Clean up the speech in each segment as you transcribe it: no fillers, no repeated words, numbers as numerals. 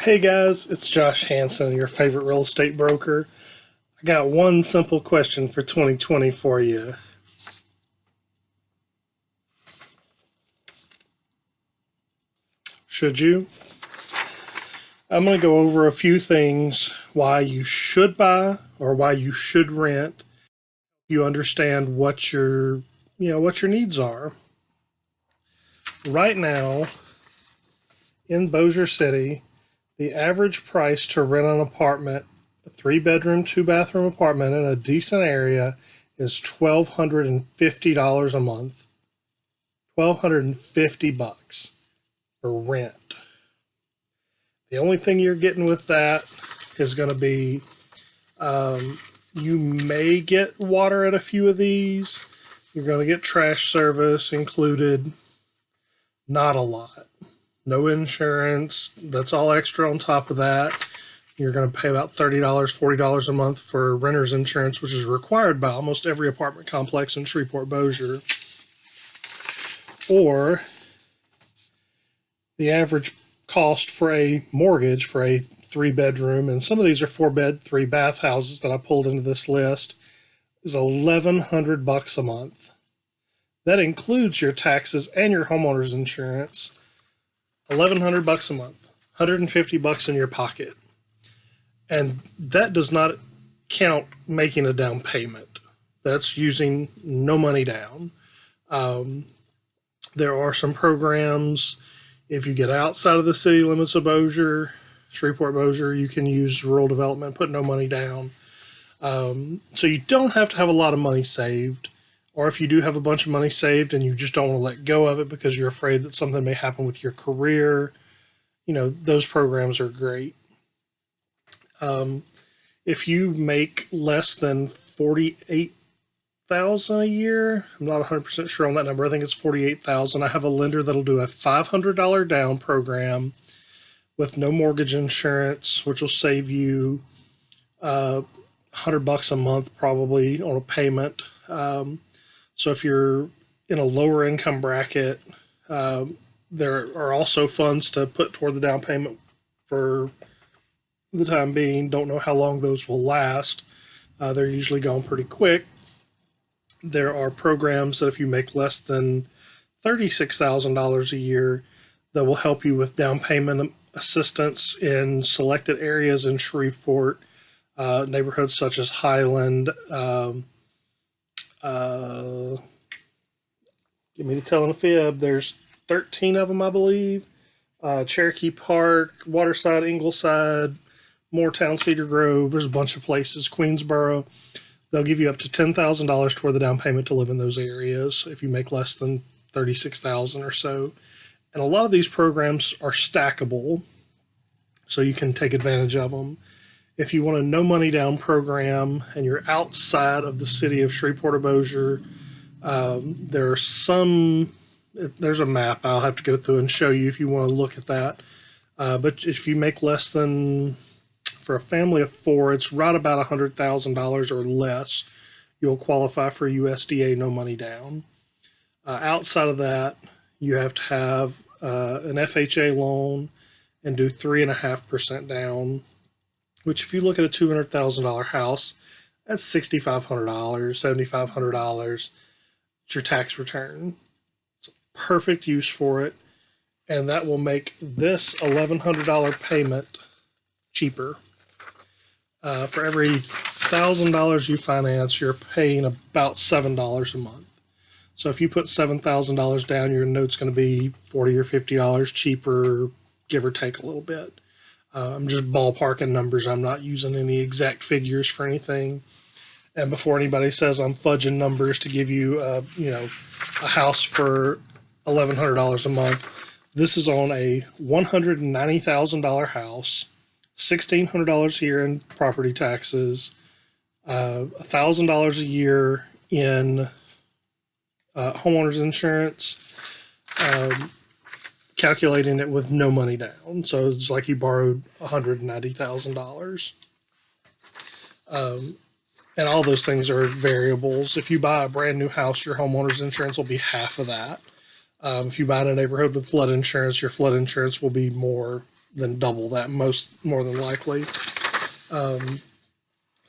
Hey guys, it's Josh Hanson, your favorite real estate broker. I got one simple question for 2020 for you. Should you? I'm going to go over a few things why you should buy or why you should rent. You understand what your needs are. Right now in Bossier City, the average price to rent an apartment, a 3-bedroom, 2-bathroom apartment in a decent area, is $1,250 a month. $1,250 for rent. The only thing you're getting with that is going to be you may get water at a few of these. You're going to get trash service included. Not a lot. No insurance. That's all extra on top of that. You're going to pay about $30, $40 a month for renter's insurance, which is required by almost every apartment complex in Shreveport-Bossier. Or the average cost for a mortgage for a 3-bedroom, and some of these are 4-bed, 3-bath houses that I pulled into this list, is $1,100 a month. That includes your taxes and your homeowner's insurance. $1,100 a month, $150 in your pocket. And that does not count making a down payment. That's using no money down. There are some programs. If you get outside of the city limits of Bossier, Shreveport-Bossier, you can use rural development, put no money down. So you don't have to have a lot of money saved. Or if you do have a bunch of money saved and you just don't want to let go of it because you're afraid that something may happen with your career, those programs are great. If you make less than $48,000 a year, I'm not 100% sure on that number. I think it's $48,000. I have a lender that'll do a $500 down program with no mortgage insurance, which will save you $100 a month probably on a payment. So if you're in a lower income bracket, there are also funds to put toward the down payment for the time being. Don't know how long those will last. They're usually gone pretty quick. There are programs that if you make less than $36,000 a year that will help you with down payment assistance in selected areas in Shreveport, neighborhoods such as Highland. Give me the telling a fib. There's 13 of them, I believe. Cherokee Park, Waterside, Ingleside, Moortown, Cedar Grove. There's a bunch of places. Queensboro. They'll give you up to $10,000 toward the down payment to live in those areas if you make less than $36,000 or so. And a lot of these programs are stackable, so you can take advantage of them. If you want a no money down program and you're outside of the city of Shreveport or Bossier, there's a map I'll have to go through and show you if you want to look at that. But if you make less than, for a family of 4, it's right about $100,000 or less, you'll qualify for USDA no money down. Outside of that, you have to have an FHA loan and do 3.5% down, which if you look at a $200,000 house, that's $6,500, $7,500. It's your tax return. It's a perfect use for it, and that will make this $1,100 payment cheaper. For every $1,000 you finance, you're paying about $7 a month. So if you put $7,000 down, your note's going to be $40 or $50 cheaper, give or take a little bit. I'm just ballparking numbers. I'm not using any exact figures for anything. And before anybody says I'm fudging numbers to give you, a house for $1,100 a month, this is on a $190,000 house, $1,600 a year in property taxes, $1,000 a year in homeowner's insurance, calculating it with no money down. So it's like you borrowed $190,000. And all those things are variables. If you buy a brand new house, your homeowner's insurance will be half of that. If you buy in a neighborhood with flood insurance, your flood insurance will be more than double that, more than likely.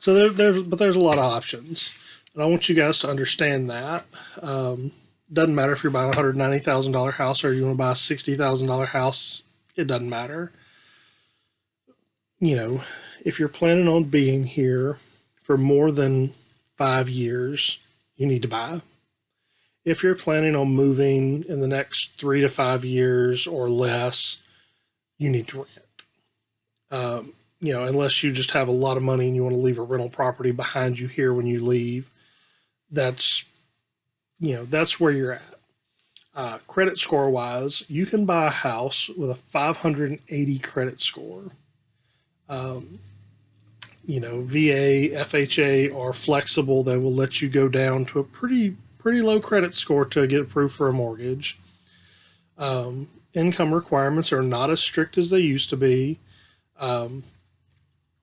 So there's a lot of options, and I want you guys to understand that. Doesn't matter if you're buying a $190,000 house or you want to buy a $60,000 house. It doesn't matter. You know, if you're planning on being here for more than 5 years, you need to buy. If you're planning on moving in the next 3 to 5 years or less, you need to rent. Unless you just have a lot of money and you want to leave a rental property behind you here when you leave, that's where you're at. Credit score wise, you can buy a house with a 580 credit score. VA, FHA are flexible. They will let you go down to a pretty low credit score to get approved for a mortgage. Income requirements are not as strict as they used to be.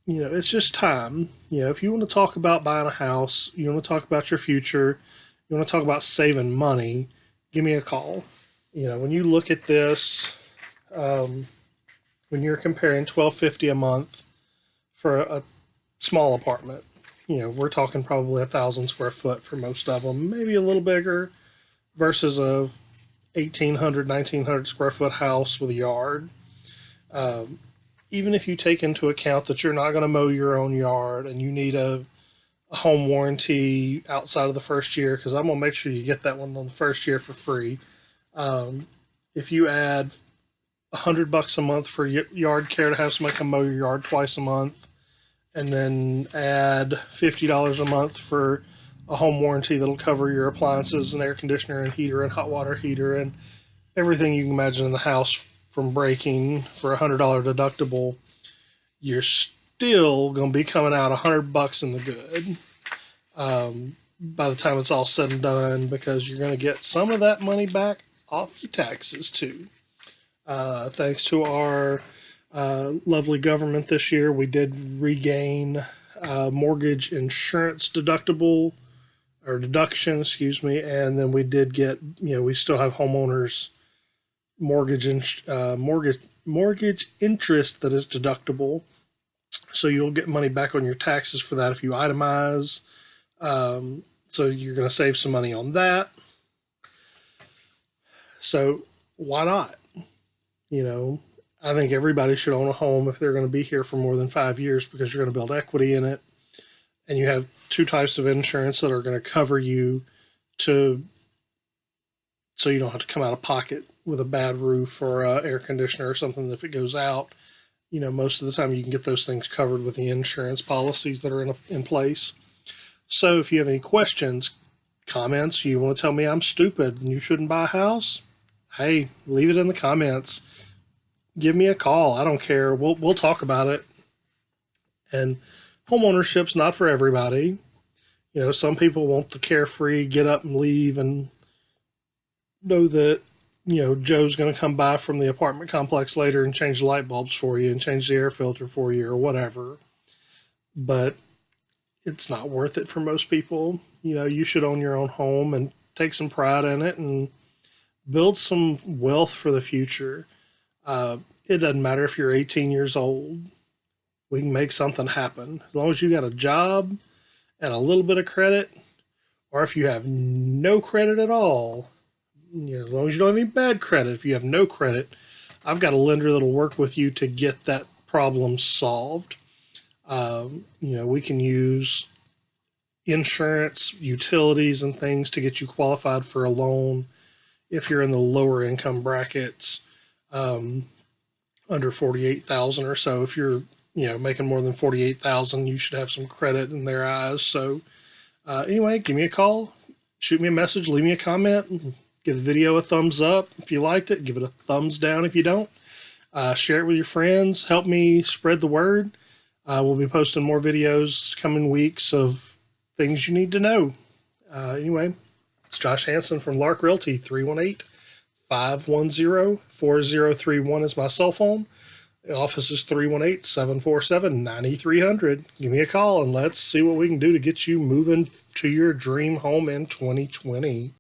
It's just time. If you want to talk about buying a house, you want to talk about your future, you want to talk about saving money, give me a call. When you look at this, when you're comparing $1,250 a month for a small apartment, we're talking probably 1,000 square foot for most of them, maybe a little bigger, versus a 1,800, 1,900 square foot house with a yard. Even if you take into account that you're not going to mow your own yard and you need a home warranty outside of the first year, because I'm going to make sure you get that one on the first year for free. If you add $100 a month for yard care to have somebody come mow your yard twice a month, and then add $50 a month for a home warranty that'll cover your appliances and air conditioner and heater and hot water heater and everything you can imagine in the house from breaking for a $100 deductible, you're still going to be coming out $100 in the good by the time it's all said and done, because you're going to get some of that money back off your taxes too. Thanks to our lovely government this year, we did regain mortgage insurance deduction, and then we did get, we still have homeowners mortgage interest that is deductible, so you'll get money back on your taxes for that if you itemize. So you're going to save some money on that. So why not? I think everybody should own a home if they're going to be here for more than 5 years, because you're going to build equity in it, and you have two types of insurance that are going to cover you so you don't have to come out of pocket with a bad roof or air conditioner or something if it goes out. Most of the time you can get those things covered with the insurance policies that are in place. So if you have any questions, comments, you want to tell me I'm stupid and you shouldn't buy a house, hey, leave it in the comments. Give me a call. I don't care. We'll talk about it. And homeownership's not for everybody. Some people want the carefree, get up and leave and know that, Joe's going to come by from the apartment complex later and change the light bulbs for you and change the air filter for you or whatever. But it's not worth it for most people. You should own your own home and take some pride in it and build some wealth for the future. It doesn't matter if you're 18 years old. We can make something happen. As long as you got a job and a little bit of credit, or if you have no credit at all, as long as you don't have any bad credit, if you have no credit, I've got a lender that'll work with you to get that problem solved. We can use insurance, utilities, and things to get you qualified for a loan if you're in the lower income brackets, under 48,000 or so. If you're making more than 48,000, you should have some credit in their eyes. So anyway, give me a call, shoot me a message, leave me a comment, give the video a thumbs up if you liked it, give it a thumbs down if you don't. Share it with your friends, help me spread the word. We'll be posting more videos coming weeks of things you need to know. Anyway, it's Josh Hanson from Lark Realty. 318-510-4031 is my cell phone. The office is 318-747-9300. Give me a call and let's see what we can do to get you moving to your dream home in 2020.